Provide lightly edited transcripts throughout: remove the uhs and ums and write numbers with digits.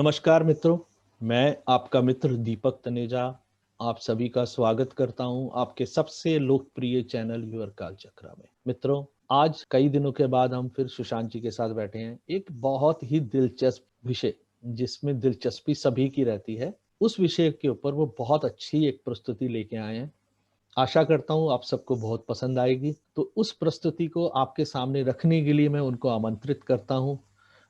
नमस्कार मित्रों, मैं आपका मित्र दीपक तनेजा आप सभी का स्वागत करता हूं आपके सबसे लोकप्रिय चैनल यूर काल चक्रा में। मित्रों, आज कई दिनों के बाद हम फिर सुशांत जी के साथ बैठे हैं। एक बहुत ही दिलचस्प विषय जिसमें दिलचस्पी सभी की रहती है, उस विषय के ऊपर वो बहुत अच्छी एक प्रस्तुति लेके आए हैं। आशा करता हूं आप सबको बहुत पसंद आएगी। तो उस प्रस्तुति को आपके सामने रखने के लिए मैं उनको आमंत्रित करता हूं।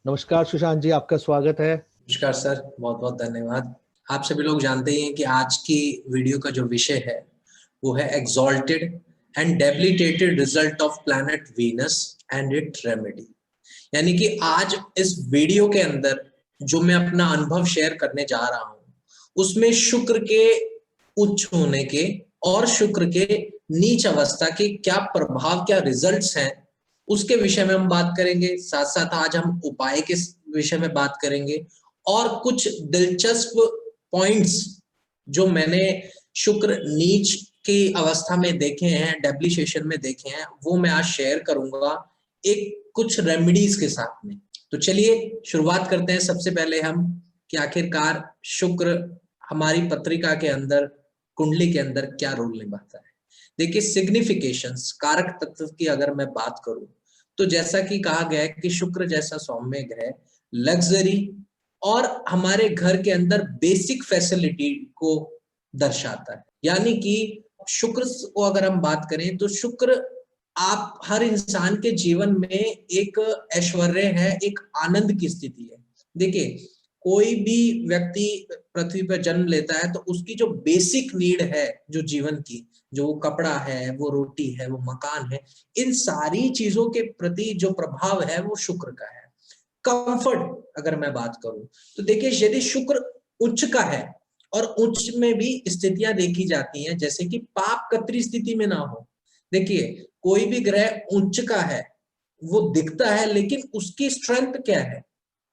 नमस्कार सुशांत जी, आपका स्वागत है। नमस्कार सर, बहुत बहुत धन्यवाद। आप सभी लोग जानते ही हैं कि आज की वीडियो का जो विषय है वो है exalted and debilitated result of planet Venus and it remedy. यानी कि आज इस वीडियो के अंदर जो मैं अपना अनुभव शेयर करने जा रहा हूं उसमें शुक्र के उच्च होने के और शुक्र के नीच अवस्था के क्या प्रभाव, क्या रिजल्ट्स हैं, उसके विषय में हम बात करेंगे। साथ साथ आज हम उपाय के विषय में बात करेंगे और कुछ दिलचस्प पॉइंट्स जो मैंने शुक्र नीच की अवस्था में देखे हैं, डेबिलिटेशन में देखे हैं, वो मैं आज शेयर करूंगा एक कुछ रेमेडीज के साथ में। तो चलिए शुरुआत करते हैं। सबसे पहले हम कि आखिरकार शुक्र हमारी पत्रिका के अंदर, कुंडली के अंदर क्या रोल निभाता है। देखिए, सिग्निफिकेशंस, कारक तत्व की अगर मैं बात करूं तो जैसा कि कहा गया है कि शुक्र जैसा सौम्य ग्रह लग्जरी और हमारे घर के अंदर बेसिक फैसिलिटी को दर्शाता है। यानी कि शुक्र को अगर हम बात करें तो शुक्र आप हर इंसान के जीवन में एक ऐश्वर्य है, एक आनंद की स्थिति है। देखिए, कोई भी व्यक्ति पृथ्वी पर जन्म लेता है तो उसकी जो बेसिक नीड है, जो जीवन की, जो वो कपड़ा है, वो रोटी है, वो मकान है, इन सारी चीजों के प्रति जो प्रभाव है वो शुक्र का है। कंफर्ट अगर मैं बात करूं तो देखिए, यदि शुक्र उच्च का है और उच्च में भी स्थितियां देखी जाती हैं जैसे कि पाप कत्री स्थिति में ना हो। देखिए, कोई भी ग्रह उच्च का है वो दिखता है, लेकिन उसकी स्ट्रेंथ क्या है,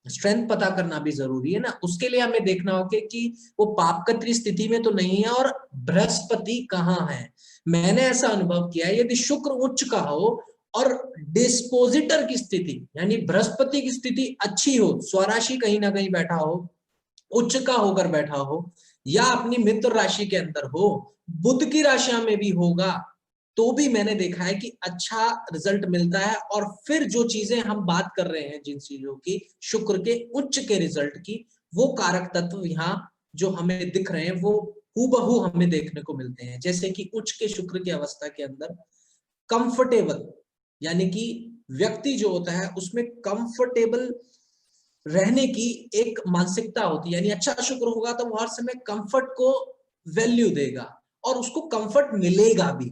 स्ट्रेंथ पता करना भी जरूरी है ना। उसके लिए हमें देखना होगा कि वो पापकत्री स्थिति में तो नहीं है और बृहस्पति कहाँ है। मैंने ऐसा अनुभव किया है, यदि शुक्र उच्च का हो और डिस्पोजिटर की स्थिति यानी बृहस्पति की स्थिति अच्छी हो, स्वराशि कहीं ना कहीं बैठा हो, उच्च का होकर बैठा हो, या अपनी मित्र राशि के अंदर हो, बुध की राशियां में भी होगा, तो भी मैंने देखा है कि अच्छा रिजल्ट मिलता है। और फिर जो चीजें हम बात कर रहे हैं, जिन चीजों की, शुक्र के उच्च के रिजल्ट की, वो कारक तत्व यहाँ जो हमें दिख रहे हैं वो हूबहू हमें देखने को मिलते हैं। जैसे कि उच्च के शुक्र की अवस्था के अंदर कंफर्टेबल, यानी कि व्यक्ति जो होता है उसमें कंफर्टेबल रहने की एक मानसिकता होती है। यानी अच्छा शुक्र होगा तो वो हर समय कंफर्ट को वैल्यू देगा और उसको कंफर्ट मिलेगा भी।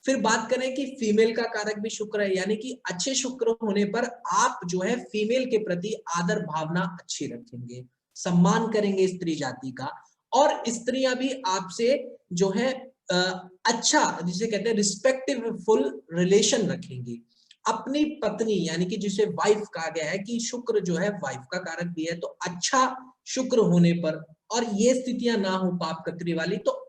फिर बात करें कि फीमेल का कारक भी शुक्र है, यानी कि अच्छे शुक्र होने पर आप जो है फीमेल के प्रति आदर भावना अच्छी रखेंगे, सम्मान करेंगे स्त्री जाति का, और स्त्रियां भी आपसे जो है अच्छा, जिसे कहते हैं रिस्पेक्टफुल रिलेशन रखेंगी। अपनी पत्नी यानी कि जिसे वाइफ कहा गया है कि शुक्र जो है वाइफ का कारक भी है, तो अच्छा शुक्र होने पर और ये स्थितियां ना हो पाप कत्री वाली, तो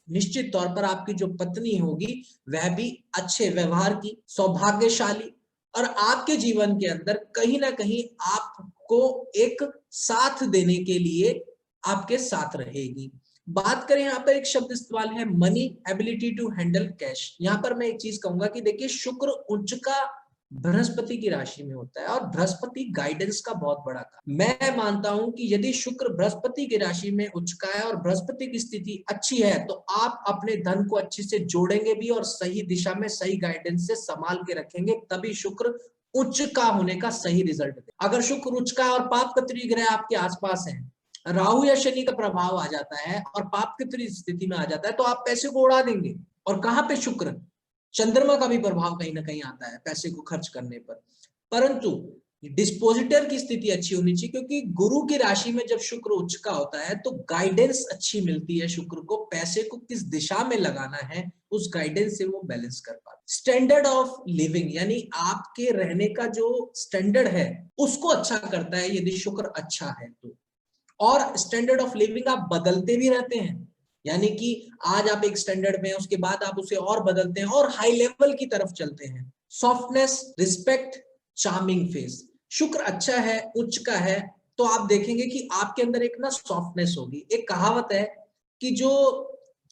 निश्चित तौर पर आपकी जो पत्नी होगी वह भी अच्छे व्यवहार की, सौभाग्यशाली, और आपके जीवन के अंदर कहीं ना कहीं आपको एक साथ देने के लिए आपके साथ रहेगी। बात करें, यहाँ पर एक शब्द इस्तेमाल है money, ability to handle cash. यहाँ पर मैं एक चीज कहूंगा कि देखिए, शुक्र उच्च का बृहस्पति की राशि में होता है और बृहस्पति गाइडेंस का बहुत बड़ा काम। मैं मानता हूं कि यदि शुक्र बृहस्पति की राशि में उच्च का है और बृहस्पति की स्थिति अच्छी है तो आप अपने धन को अच्छे से जोड़ेंगे भी और सही दिशा में, सही गाइडेंस से संभाल के रखेंगे, तभी शुक्र उच्च का होने का सही रिजल्ट दे। अगर शुक्र उच्च का और पाप कत्री ग्रह आपके आसपास है, राहु या शनि का प्रभाव आ जाता है और पाप कत्री स्थिति में आ जाता है, तो आप पैसे को उड़ा देंगे। और कहां पे शुक्र, चंद्रमा का भी प्रभाव कहीं ना कहीं आता है पैसे को खर्च करने पर। परंतु डिस्पोजिटर की स्थिति अच्छी होनी चाहिए, क्योंकि गुरु की राशि में जब शुक्र उच्च का होता है तो गाइडेंस अच्छी मिलती है शुक्र को, पैसे को किस दिशा में लगाना है उस गाइडेंस से वो बैलेंस कर पाता है। स्टैंडर्ड ऑफ लिविंग यानी आपके रहने का जो स्टैंडर्ड है उसको अच्छा करता है यदि शुक्र अच्छा है तो। और स्टैंडर्ड ऑफ लिविंग आप बदलते भी रहते हैं, यानी कि आज आप एक स्टैंडर्ड में, उसके बाद आप उसे और बदलते हैं और हाई लेवल की तरफ चलते हैं। सॉफ्टनेस, रिस्पेक्ट, चार्मिंग फेस, शुक्र अच्छा है, उच्च का है, तो आप देखेंगे कि आपके अंदर एक ना सॉफ्टनेस होगी। एक कहावत है कि जो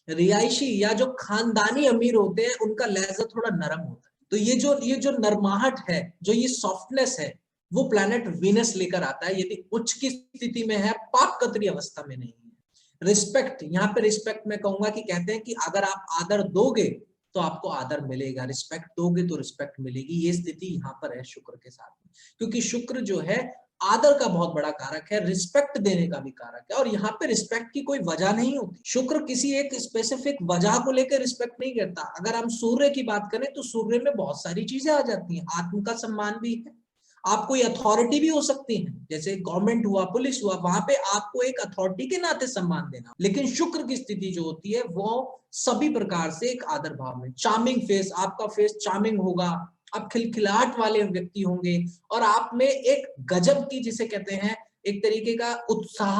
रिहायशी या जो खानदानी अमीर होते हैं उनका लहजा थोड़ा नरम होता है। तो ये जो नरमाहट है, जो ये सॉफ्टनेस है, वो प्लैनेट वीनस लेकर आता है यदि उच्च की स्थिति में है, पापकत्री अवस्था में नहीं है। रिस्पेक्ट, यहाँ पे रिस्पेक्ट मैं कहूंगा कि कहते हैं कि अगर आप आदर दोगे तो आपको आदर मिलेगा, रिस्पेक्ट दोगे तो रिस्पेक्ट मिलेगी। ये स्थिति यहाँ पर है शुक्र के साथ में, क्योंकि शुक्र जो है आदर का बहुत बड़ा कारक है, रिस्पेक्ट देने का भी कारक है। और यहाँ पे रिस्पेक्ट की कोई वजह नहीं होती। शुक्र किसी एक स्पेसिफिक वजह को लेकर रिस्पेक्ट नहीं करता। अगर हम सूर्य की बात करें तो सूर्य में बहुत सारी चीजें आ जाती हैं। आत्म का सम्मान भी है, आप कोई अथॉरिटी भी हो सकती है, जैसे गवर्नमेंट हुआ, पुलिस हुआ, वहां पे आपको एक अथॉरिटी के नाते सम्मान देना। लेकिन शुक्र की स्थिति जो होती है वो सभी प्रकार से एक आदर भाव में, चार्मिंग फेस, आपका फेस चार्मिंग होगा, आप खिलखिलाहट वाले व्यक्ति होंगे और आप में एक गजब की, जिसे कहते हैं एक तरीके का उत्साह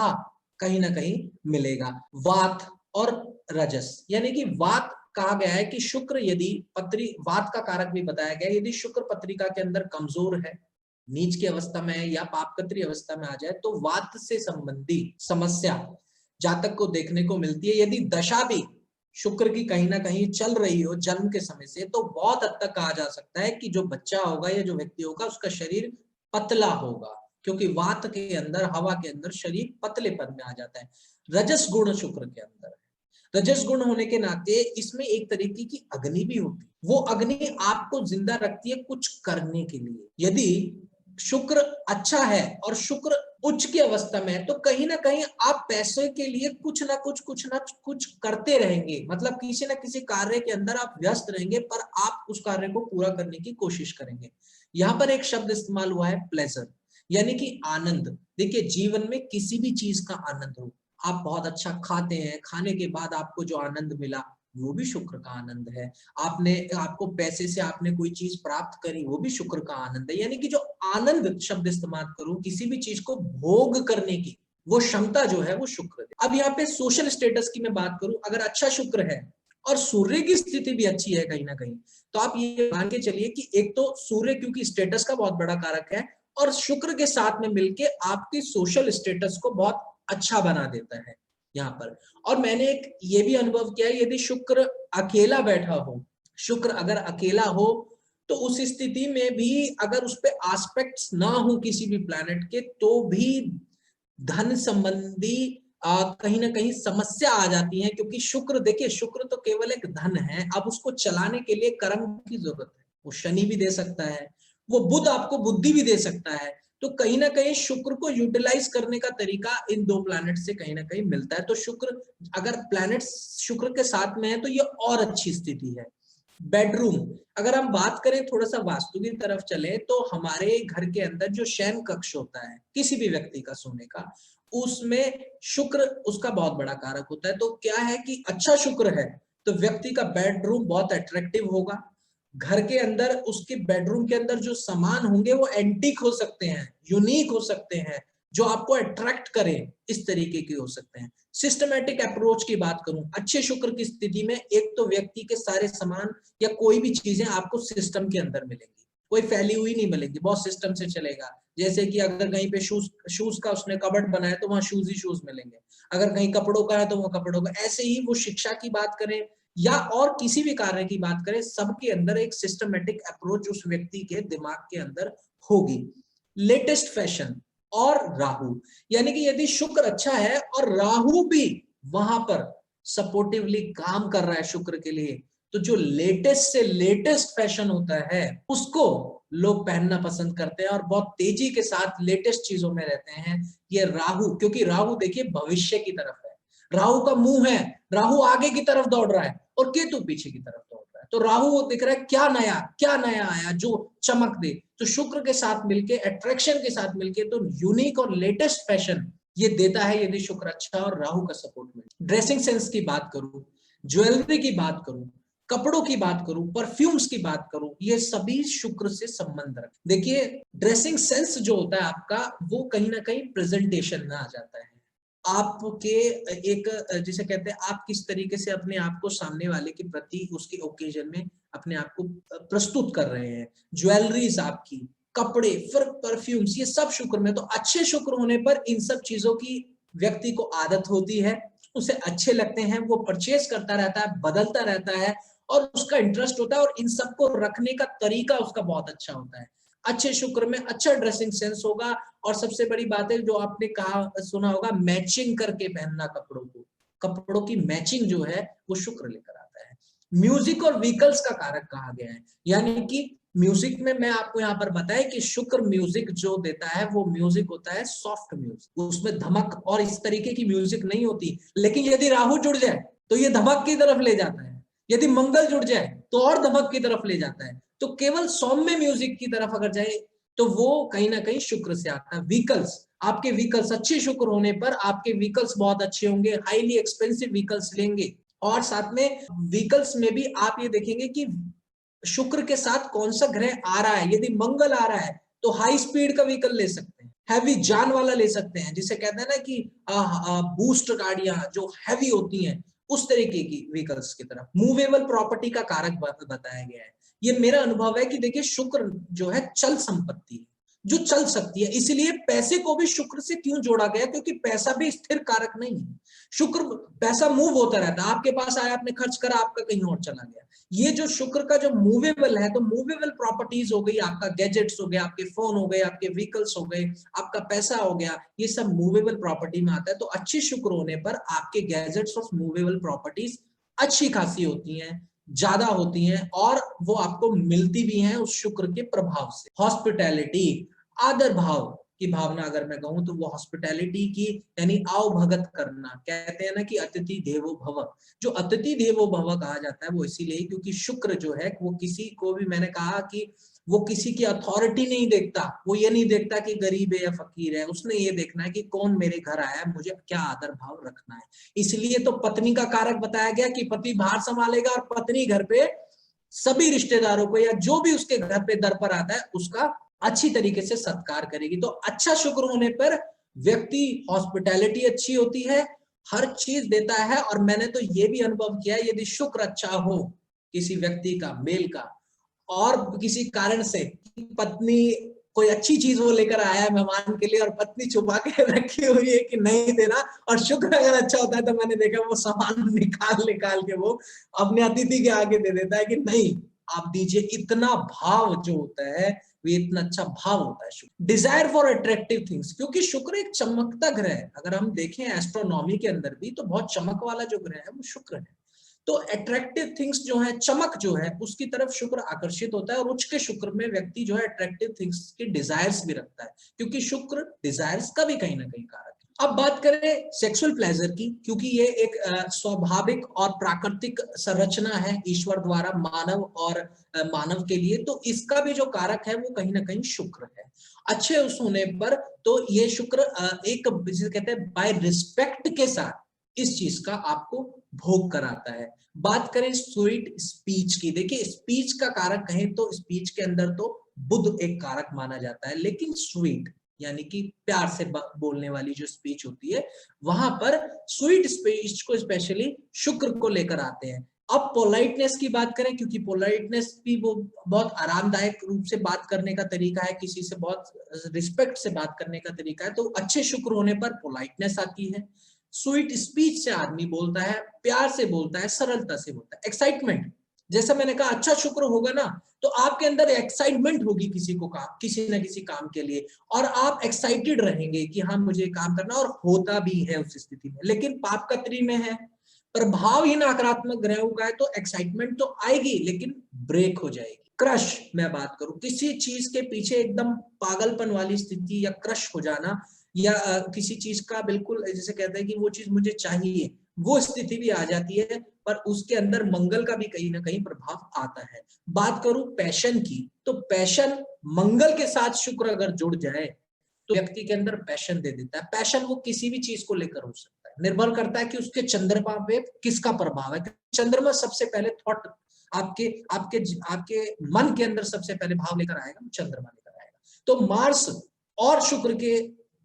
कहीं ना कहीं मिलेगा। वात और रजस, यानी कि वात कहा गया है कि शुक्र यदि पत्री, वात का कारक भी बताया गया है, यदि शुक्र पत्रिका के अंदर कमजोर है, नीच की अवस्था में है या पापकत्री अवस्था में आ जाए तो वात से संबंधी समस्या जातक को देखने को मिलती है। यदि दशा भी शुक्र की कहीं ना कहीं चल रही हो जन्म के समय से, तो बहुत हद तक कहा जा सकता है कि जो बच्चा होगा या जो व्यक्ति होगा उसका शरीर पतला होगा, क्योंकि वात के अंदर, हवा के अंदर शरीर पतलेपन में आ जाता है। रजस गुण शुक्र के अंदर है। रजस गुण होने के नाते इसमें एक तरीके की अग्नि भी होती है। वो अग्नि आपको जिंदा रखती है कुछ करने के लिए। यदि शुक्र अच्छा है और शुक्र उच्च की अवस्था में है तो कहीं ना कहीं आप पैसे के लिए कुछ ना कुछ करते रहेंगे, मतलब किसी ना किसी कार्य के अंदर आप व्यस्त रहेंगे, पर आप उस कार्य को पूरा करने की कोशिश करेंगे। यहाँ पर एक शब्द इस्तेमाल हुआ है प्लेजर, यानी कि आनंद। देखिए, जीवन में किसी भी चीज का आनंद हो, आप बहुत अच्छा खाते हैं, खाने के बाद आपको जो आनंद मिला वो भी शुक्र का आनंद है। आपने, आपको पैसे से आपने कोई चीज प्राप्त करी, वो भी शुक्र का आनंद है। यानी कि जो आनंद शब्द इस्तेमाल करूं किसी भी चीज को भोग करने की, वो क्षमता जो है वो शुक्र है। अब यहाँ पे सोशल स्टेटस की मैं बात करूं, अगर अच्छा शुक्र है और सूर्य की स्थिति भी अच्छी है कहीं ना कहीं, तो आप ये मान के चलिए कि एक तो सूर्य क्योंकि स्टेटस का बहुत बड़ा कारक है और शुक्र के साथ में मिलके आपकी सोशल स्टेटस को बहुत अच्छा बना देता है यहाँ पर। और मैंने एक ये भी अनुभव किया है, यदि शुक्र अकेला बैठा हो, शुक्र अगर अकेला हो तो उस स्थिति में भी अगर उस पे एस्पेक्ट्स ना हो किसी भी प्लैनेट के, तो भी धन संबंधी कहीं ना कहीं समस्या आ जाती है। क्योंकि शुक्र, देखिए शुक्र तो केवल एक धन है, अब उसको चलाने के लिए कर्म की जरूरत है। वो शनि भी दे सकता है, वो बुध आपको बुद्धि भी दे सकता है। तो कहीं ना कहीं शुक्र को यूटिलाइज करने का तरीका इन दो प्लैनेट से कहीं ना कहीं मिलता है। तो शुक्र, अगर प्लैनेट शुक्र के साथ में है तो ये और अच्छी स्थिति है। बेडरूम, अगर हम बात करें थोड़ा सा वास्तु की तरफ चले, तो हमारे घर के अंदर जो शयन कक्ष होता है किसी भी व्यक्ति का सोने का, उसमें शुक्र उसका बहुत बड़ा कारक होता है। तो क्या है कि अच्छा शुक्र है तो व्यक्ति का बेडरूम बहुत अट्रैक्टिव होगा। घर के अंदर, उसके बेडरूम के अंदर जो सामान होंगे वो एंटीक हो सकते हैं, यूनिक हो सकते हैं, जो आपको अट्रैक्ट करें, इस तरीके के हो सकते हैं। सिस्टमैटिक अप्रोच की बात करूं, अच्छे शुक्र की स्थिति में एक तो व्यक्ति के सारे सामान या कोई भी चीजें आपको सिस्टम के अंदर मिलेंगी, कोई फैली हुई नहीं मिलेगी, बहुत सिस्टम से चलेगा। जैसे कि अगर कहीं पे शूज का उसने कबर्ड बनाया तो वहां शूज ही शूज मिलेंगे, अगर कहीं कपड़ों का है तो वह कपड़ों का। ऐसे ही वो शिक्षा की बात करें या और किसी भी कार्य की बात करें, सबके अंदर एक सिस्टमेटिक अप्रोच उस व्यक्ति के दिमाग के अंदर होगी। लेटेस्ट फैशन और राहु, यानी कि यदि शुक्र अच्छा है और राहु भी वहां पर सपोर्टिवली काम कर रहा है शुक्र के लिए, तो जो लेटेस्ट से लेटेस्ट फैशन होता है उसको लोग पहनना पसंद करते हैं और बहुत तेजी के साथ लेटेस्ट चीजों में रहते हैं। ये राहु, क्योंकि राहु देखिए भविष्य की तरफ है, राहु का मुंह है, राहु आगे की तरफ दौड़ रहा है और केतु पीछे की तरफ दौड़ रहा है। तो राहु वो दिख रहा है क्या नया आया जो चमक दे। तो शुक्र के साथ मिलके, अट्रैक्शन के साथ मिलके, तो यूनिक और लेटेस्ट फैशन ये देता है यदि शुक्र अच्छा और राहु का सपोर्ट मिले। ड्रेसिंग सेंस की बात करूं, ज्वेलरी की बात करूं, कपड़ों की बात करूं, परफ्यूम्स की बात करूं, ये सभी शुक्र से संबंध रखते। देखिए, ड्रेसिंग सेंस जो होता है आपका, वो कहीं ना कहीं प्रेजेंटेशन में आ जाता है। आपके एक, जिसे कहते हैं, आप किस तरीके से अपने आप को सामने वाले के प्रति उसके ओकेजन में अपने आप को प्रस्तुत कर रहे हैं। ज्वेलरीज आपकी, कपड़े, फिर परफ्यूम्स, ये सब शुक्र में। तो अच्छे शुक्र होने पर इन सब चीजों की व्यक्ति को आदत होती है, उसे अच्छे लगते हैं, वो परचेज करता रहता है, बदलता रहता है और उसका इंटरेस्ट होता है और इन सबको रखने का तरीका उसका बहुत अच्छा होता है। अच्छे शुक्र में अच्छा ड्रेसिंग सेंस होगा और सबसे बड़ी बात है जो आपने कहा सुना होगा, मैचिंग करके पहनना कपड़ों को, कपड़ों की मैचिंग जो है वो शुक्र लेकर आता है। म्यूजिक और व्हीकल्स का कारक कहा गया है, यानी कि म्यूजिक में मैं आपको यहाँ पर बताया कि शुक्र म्यूजिक जो देता है वो म्यूजिक होता है सॉफ्ट म्यूजिक, उसमें धमक और इस तरीके की म्यूजिक नहीं होती। लेकिन यदि राहु जुड़ जाए तो ये धमक की तरफ ले जाता है, यदि मंगल जुड़ जाए तो और धमक की तरफ ले जाता है। तो केवल सौम्य म्यूजिक की तरफ अगर जाए तो वो कहीं ना कहीं शुक्र से आता है। व्हीकल्स, आपके व्हीकल्स अच्छे शुक्र होने पर आपके व्हीकल्स बहुत अच्छे होंगे, हाईली एक्सपेंसिव व्हीकल्स लेंगे। और साथ में व्हीकल्स में भी आप ये देखेंगे कि शुक्र के साथ कौन सा ग्रह आ रहा है। यदि मंगल आ रहा है तो हाई स्पीड का व्हीकल ले सकते हैं, हैवी जान वाला ले सकते हैं, जिसे कहते हैं ना कि बूस्ट गाड़ियां जो हैवी होती हैं, उस तरीके की व्हीकल्स की तरफ। मूवेबल प्रॉपर्टी का कारक बताया गया है। ये मेरा अनुभव है कि देखिए शुक्र जो है चल संपत्ति है, जो चल सकती है। इसलिए पैसे को भी शुक्र से क्यों जोड़ा गया, क्योंकि पैसा भी स्थिर कारक नहीं है। शुक्र, पैसा मूव होता रहता है, आपके पास आया, आपने खर्च करा, आपका कहीं और चला गया। ये जो शुक्र का जो मूवेबल है, तो मूवेबल प्रॉपर्टीज हो गई, आपका गैजेट्स हो गया, आपके फोन हो गए, आपके व्हीकल्स हो गए, आपका पैसा हो गया, ये सब मूवेबल प्रॉपर्टी में आता है। तो अच्छे शुक्र होने पर आपके गैजेट्स और मूवेबल प्रॉपर्टीज अच्छी खासी होती हैं, ज्यादा होती हैं और वो आपको मिलती भी हैं उस शुक्र के प्रभाव से। हॉस्पिटैलिटी, आदर भाव की भावना अगर मैं कहूं तो वो हॉस्पिटैलिटी की, यानी आओ भगत करना। कहते हैं ना कि अतिथि देवो भव, जो अतिथि देवो भव कहा जाता है वो इसीलिए क्योंकि शुक्र जो है वो किसी को भी, मैंने कहा कि वो किसी की अथॉरिटी नहीं देखता, वो ये नहीं देखता कि गरीब है या फकीर है, उसने ये देखना है कि कौन मेरे घर आया है, मुझे क्या आदर भाव रखना है। इसलिए तो पत्नी का कारक बताया गया कि पति बाहर संभालेगा और पत्नी घर पे सभी रिश्तेदारों को या जो भी उसके घर पे दर पर आता है उसका अच्छी तरीके से सत्कार करेगी। तो अच्छा शुक्र होने पर व्यक्ति, हॉस्पिटैलिटी अच्छी होती है, हर चीज देता है। और मैंने तो ये भी अनुभव किया है, यदि शुक्र अच्छा हो किसी व्यक्ति का, मेल का, और किसी कारण से पत्नी कोई अच्छी चीज वो लेकर आया है मेहमान के लिए और पत्नी छुपा के रखी हुई है कि नहीं देना, और शुक्र अगर अच्छा होता है तो मैंने देखा वो सामान निकाल निकाल के वो अपने अतिथि के आगे दे देता है कि नहीं आप दीजिए। इतना भाव जो होता है, वो इतना अच्छा भाव होता है शुक्र। डिजायर फॉर अट्रैक्टिव थिंग्स, क्योंकि शुक्र एक चमकता ग्रह है। अगर हम देखें एस्ट्रोनॉमी के अंदर भी तो बहुत चमक वाला जो ग्रह है वो शुक्र है। तो अट्रैक्टिव थिंग्स जो है, चमक जो है, उसकी तरफ शुक्र आकर्षित होता है और उच्च के शुक्र में व्यक्ति जो है अट्रैक्टिव थिंग्स के डिजायर्स भी रखता है, क्योंकि शुक्र डिजायर्स का भी कहीं ना कहीं कारक है। अब बात करें सेक्सुअल प्लेजर की, क्योंकि ये एक स्वाभाविक और प्राकृतिक संरचना है ईश्वर द्वारा मानव और मानव के लिए, तो इसका भी जो कारक है वो कहीं ना कहीं शुक्र है। अच्छे उस होने पर तो ये शुक्र एक जिसे कहते हैं बाय रिस्पेक्ट के साथ इस चीज का आपको भोग कराता है। बात करें स्वीट स्पीच की, देखिए स्पीच का कारक कहें तो स्पीच के अंदर तो बुद्ध एक कारक माना जाता है, लेकिन स्वीट यानी कि प्यार से बोलने वाली जो स्पीच होती है, वहां पर स्वीट स्पीच को स्पेशली शुक्र को लेकर आते हैं। अब पोलाइटनेस की बात करें, क्योंकि पोलाइटनेस भी वो बहुत आरामदायक रूप से बात करने का तरीका है, किसी से बहुत रिस्पेक्ट से बात करने का तरीका है, तो अच्छे शुक्र होने पर पोलाइटनेस आती है। स्वीट स्पीच से आदमी बोलता है, प्यार से बोलता है, सरलता से बोलता है। एक्साइटमेंट, जैसा मैंने कहा अच्छा शुक्र होगा ना तो आपके अंदर एक्साइटमेंट होगी किसी को काम, किसी न किसी काम के लिए, और आप एक्साइटेड रहेंगे कि हाँ मुझे काम करना, और होता भी है उस स्थिति में। लेकिन पाप कत्री में है, प्रभाव ही नकारात्मक ग्रहों का है, तो एक्साइटमेंट तो आएगी लेकिन ब्रेक हो जाएगी। क्रश मैं बात करूं, किसी चीज के पीछे एकदम पागलपन वाली स्थिति या क्रश हो जाना, या किसी चीज का बिल्कुल जैसे कहते हैं कि वो चीज मुझे चाहिए, वो स्थिति भी आ जाती है, पर उसके अंदर मंगल का भी कहीं ना कहीं प्रभाव आता है। बात करूं पैशन की, तो पैशन मंगल के साथ शुक्र अगर जुड़ जाए तो व्यक्ति के अंदर पैशन दे देता है। पैशन वो किसी भी चीज को लेकर हो सकता है, निर्भर करता है कि उसके चंद्रमा पे किसका प्रभाव है। चंद्रमा सबसे पहले थॉट आपके आपके आपके मन के अंदर सबसे पहले भाव लेकर आएगा, चंद्रमा लेकर आएगा। तो मार्स और शुक्र के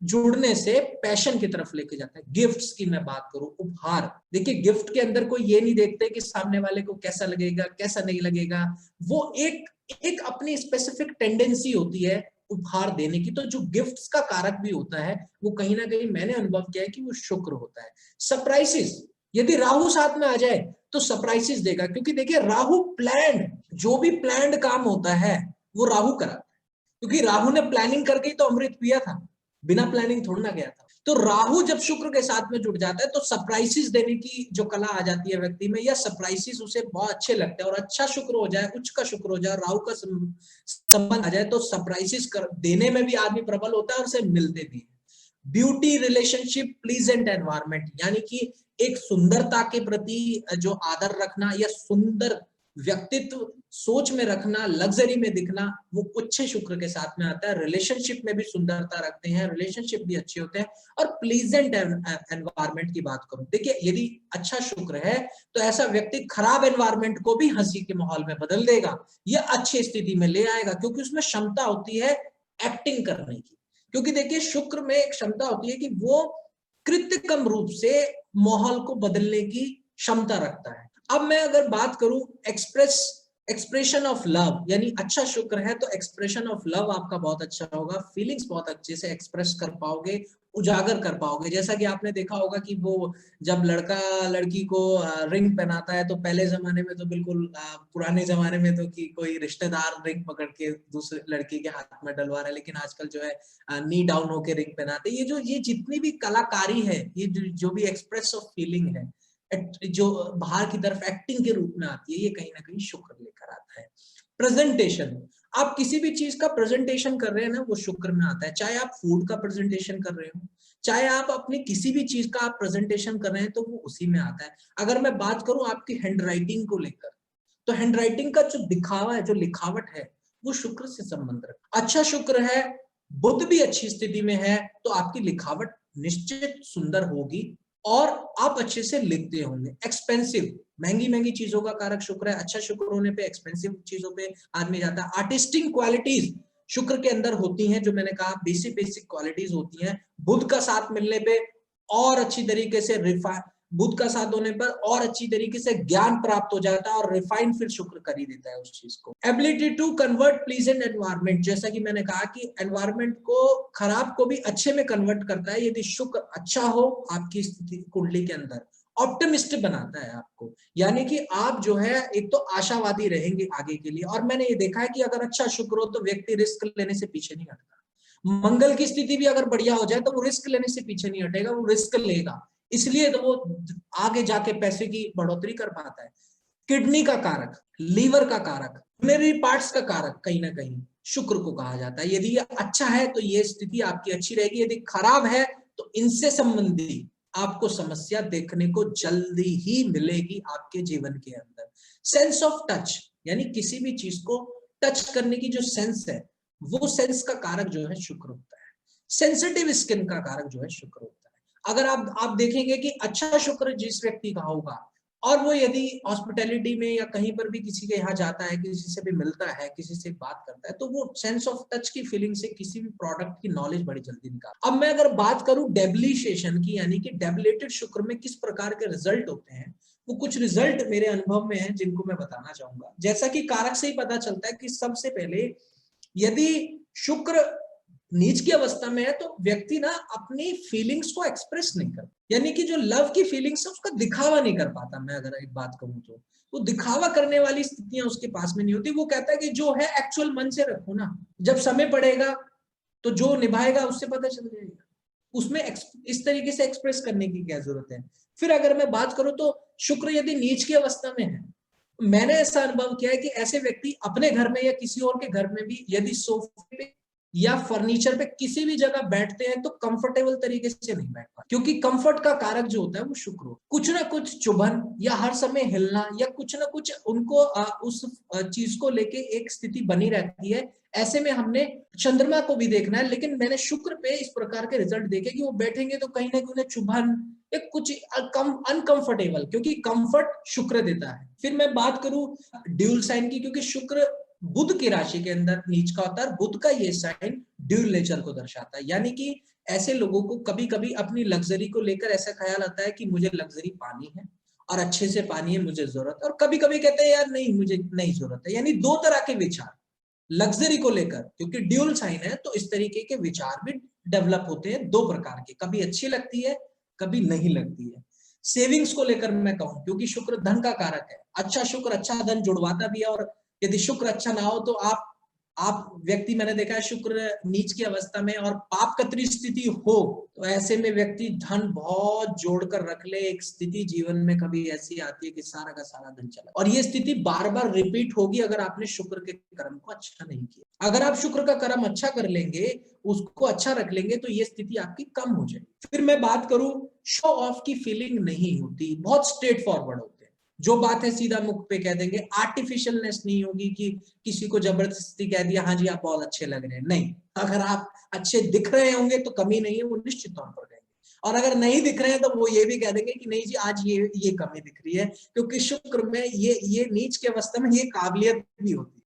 जुड़ने से पैशन की तरफ लेके जाता है। गिफ्ट्स की मैं बात करूं, उपहार, देखिए गिफ्ट के अंदर कोई ये नहीं देखते कि सामने वाले को कैसा लगेगा कैसा नहीं लगेगा, वो एक अपनी स्पेसिफिक टेंडेंसी होती है उपहार देने की। तो जो गिफ्ट्स का कारक भी होता है वो कहीं ना कहीं मैंने अनुभव किया है कि वो शुक्र होता है। सरप्राइजेस, यदि राहु साथ में आ जाए तो सरप्राइजेस देगा, क्योंकि देखिए राहु प्लान, जो भी प्लान्ड काम होता है वो राहु कराता है, क्योंकि राहु ने प्लानिंग करके ही तो अमृत पिया था, बिना प्लानिंग थोड़ा ना गया था। तो राहु जब शुक्र के साथ में जुड़ जाता है तो सरप्राइजेस देने की जो कला आ जाती है व्यक्ति में, या सरप्राइजेस उसे बहुत अच्छे लगते हैं, और अच्छा शुक्र हो जाए, उच्च का शुक्र हो जाए, राहु का संबंध आ जाए तो सरप्राइजेस देने में भी आदमी प्रबल होता है और उसे मिलते भी है। ब्यूटी, रिलेशनशिप, प्लीजेंट एनवायरमेंट, यानी कि एक सुंदरता के प्रति जो आदर रखना या सुंदर व्यक्तित्व सोच में रखना, लग्जरी में दिखना, वो उच्च शुक्र के साथ में आता है। रिलेशनशिप में भी सुंदरता रखते हैं, रिलेशनशिप भी अच्छे होते हैं। और प्लीजेंट एनवायरमेंट की बात करूं, देखिए यदि अच्छा शुक्र है तो ऐसा व्यक्ति खराब एनवायरमेंट को भी हंसी के माहौल में बदल देगा, यह अच्छी स्थिति में ले आएगा, क्योंकि उसमें क्षमता होती है एक्टिंग करने की। क्योंकि देखिए शुक्र में एक क्षमता होती है कि वो कृत्रिम रूप से माहौल को बदलने की क्षमता रखता है। अब मैं अगर बात करूं एक्सप्रेशन ऑफ लव, यानी अच्छा शुक्र है तो एक्सप्रेशन ऑफ लव आपका बहुत अच्छा होगा, फीलिंग्स बहुत अच्छे से एक्सप्रेस कर पाओगे, उजागर कर पाओगे। जैसा कि आपने देखा होगा कि वो जब लड़का लड़की को रिंग पहनाता है, तो पहले जमाने में तो बिल्कुल पुराने जमाने में तो कि कोई रिश्तेदार रिंग पकड़ के दूसरे लड़की के हाथ में डलवा रहा है, लेकिन आजकल जो है नी डाउन होके रिंग पहनाते हैं। ये जितनी भी कलाकारी है, ये जो भी एक्सप्रेस ऑफ फीलिंग है, जो बाहर की तरफ एक्टिंग के रूप में आती है, ये कहीं ना कहीं शुक्र लेकर आता है। प्रेजेंटेशन, आप किसी भी चीज का प्रेजेंटेशन कर रहे हैं ना, वो शुक्र में आता है। चाहे आप फूड का प्रेजेंटेशन कर रहे हो, चाहे आप अपनी किसी भी चीज का आप प्रेजेंटेशन कर रहे हैं, तो वो उसी में आता है। अगर मैं बात करूं आपकी हैंड राइटिंग को लेकर, तो हैंड राइटिंग का जो दिखावा है, जो लिखावट है, वो शुक्र से संबंध रखता है। अच्छा शुक्र है, बुध भी अच्छी स्थिति में है, तो आपकी लिखावट निश्चित सुंदर होगी और आप अच्छे से लिखते होंगे। एक्सपेंसिव, महंगी महंगी चीजों का कारक शुक्र है। अच्छा शुक्र होने पे एक्सपेंसिव चीजों पे आदमी जाता है। आर्टिस्टिक क्वालिटीज शुक्र के अंदर होती हैं, जो मैंने कहा बेसिक क्वालिटीज होती हैं। बुध का साथ मिलने पे और अच्छी तरीके से बुध का साथ होने पर और अच्छी तरीके से ज्ञान प्राप्त हो जाता है, और रिफाइन फिर शुक्र कर ही देता है उस चीज को। Ability to convert pleasant environment, जैसा कि मैंने कहा कि एनवायरमेंट को, खराब को भी अच्छे में कन्वर्ट करता है यदि शुक्र अच्छा हो आपकी स्थिति कुंडली के अंदर। ऑप्टिमिस्ट बनाता है आपको, यानी कि आप जो है एक तो आशावादी रहेंगे आगे के लिए। और मैंने ये देखा है कि अगर अच्छा शुक्र हो तो व्यक्ति रिस्क लेने से पीछे नहीं हटता। मंगल की स्थिति भी अगर बढ़िया हो जाए तो वो रिस्क लेने से पीछे नहीं हटेगा, वो रिस्क लेगा, इसलिए तो वो आगे जाके पैसे की बढ़ोतरी कर पाता है। किडनी का कारक, लीवर का कारक, यूरिनरी पार्ट्स का कारक कहीं ना कहीं शुक्र को कहा जाता है। यदि ये अच्छा है तो ये स्थिति आपकी अच्छी रहेगी, यदि खराब है तो इनसे संबंधित आपको समस्या देखने को जल्दी ही मिलेगी आपके जीवन के अंदर। सेंस ऑफ टच, यानी किसी भी चीज को टच करने की जो सेंस है, वो सेंस का कारक जो है शुक्र होता है। सेंसिटिव स्किन का कारक जो है शुक्र होता है। अगर आप देखेंगे कि अच्छा शुक्र जिस व्यक्ति का होगा, और वो यदि हॉस्पिटैलिटी में या कहीं पर भी किसी के यहाँ जाता है, किसी से भी मिलता है, किसी से बात करता है, तो वो सेंस ऑफ टच की फीलिंग से किसी भी प्रोडक्ट की नॉलेज बड़ी जल्दी निकाल। अब मैं अगर बात करूं डेबिलिटेशन की, यानी कि डेबिलेटेड शुक्र में किस प्रकार के रिजल्ट होते हैं, वो कुछ रिजल्ट मेरे अनुभव में है जिनको मैं बताना चाहूंगा। जैसा कि कारक से ही पता चलता है कि सबसे पहले यदि शुक्र नीच की अवस्था में है तो व्यक्ति ना अपनी फीलिंग्स को एक्सप्रेस नहीं कर, यानी कि जो लव की फीलिंग्स है उसका दिखावा नहीं कर पाता। मैं अगर एक बात कहूं तो वो दिखावा करने वाली स्थितियां उसके पास में नहीं होती। वो कहता है कि जो है एक्चुअल मन से रखो ना, जब समय पड़ेगा तो जो निभाएगा उससे पता चल जाएगा, उसमें इस तरीके से एक्सप्रेस करने की क्या जरूरत है। फिर अगर मैं बात करूं तो शुक्र यदि नीच की अवस्था में है, मैंने ऐसा अनुभव किया है कि ऐसे व्यक्ति अपने घर में या किसी और के घर में भी यदि सोफे पे या फर्नीचर पे किसी भी जगह बैठते हैं तो कंफर्टेबल तरीके से नहीं बैठ पाते, क्योंकि कंफर्ट का कारक जो होता है वो शुक्र हो। कुछ ना कुछ चुभन या हर समय हिलना या कुछ ना कुछ उनको उस चीज को लेके एक स्थिति बनी रहती है। ऐसे में हमने चंद्रमा को भी देखना है, लेकिन मैंने शुक्र पे इस प्रकार के रिजल्ट देखे कि वो बैठेंगे तो कहीं ना कहीं उन्हें चुभन या कुछ अनकंफर्टेबल, क्योंकि कंफर्ट शुक्र देता है। फिर मैं बात करूं ड्यूल साइन की, क्योंकि शुक्र बुध की राशि के अंदर नीच का होता है। बुध का ये साइन ड्यूल नेचर को दर्शाता है, यानी कि ऐसे लोगों को कभी कभी अपनी लग्जरी को लेकर ऐसा ख्याल आता है कि मुझे लग्जरी पानी है और अच्छे से पानी है, मुझे जरूरत है, और कभी कभी कहते हैं यार नहीं मुझे नहीं जरूरत है। यानी दो तरह के विचार, लग्जरी को लेकर, क्योंकि ड्यूल साइन है तो इस तरीके के विचार भी डेवलप होते हैं दो प्रकार के, कभी अच्छी लगती है कभी नहीं लगती है। सेविंग्स को लेकर मैं कहूं, क्योंकि शुक्र धन का कारक है, अच्छा शुक्र अच्छा धन जुड़वाता भी है, और यदि शुक्र अच्छा ना हो तो आप व्यक्ति, मैंने देखा है शुक्र नीच की अवस्था में और पापकत्री स्थिति हो तो ऐसे में व्यक्ति धन बहुत जोड़कर रख ले, एक स्थिति जीवन में कभी ऐसी आती है कि सारा का सारा धन चला, और ये स्थिति बार बार रिपीट होगी अगर आपने शुक्र के कर्म को अच्छा नहीं किया। अगर आप शुक्र का कर्म अच्छा कर लेंगे, उसको अच्छा रख लेंगे, तो ये स्थिति आपकी कम हो जाएगी। फिर मैं बात करूं, शो ऑफ की फीलिंग नहीं होती, बहुत स्ट्रेट फॉरवर्ड होते हैं, जो बात है सीधा मुख पे कह देंगे, आर्टिफिशियलनेस नहीं होगी कि किसी को जबरदस्ती कह दिया हाँ जी आप बहुत अच्छे लग रहे हैं, नहीं। अगर आप अच्छे दिख रहे होंगे तो कमी नहीं है, वो निश्चित तौर पर कहेंगे, और अगर नहीं दिख रहे हैं तो वो ये भी कह देंगे कि नहीं जी आज ये कमी दिख रही है, क्योंकि शुक्र में ये नीच के अवस्था में ये काबिलियत भी होती है।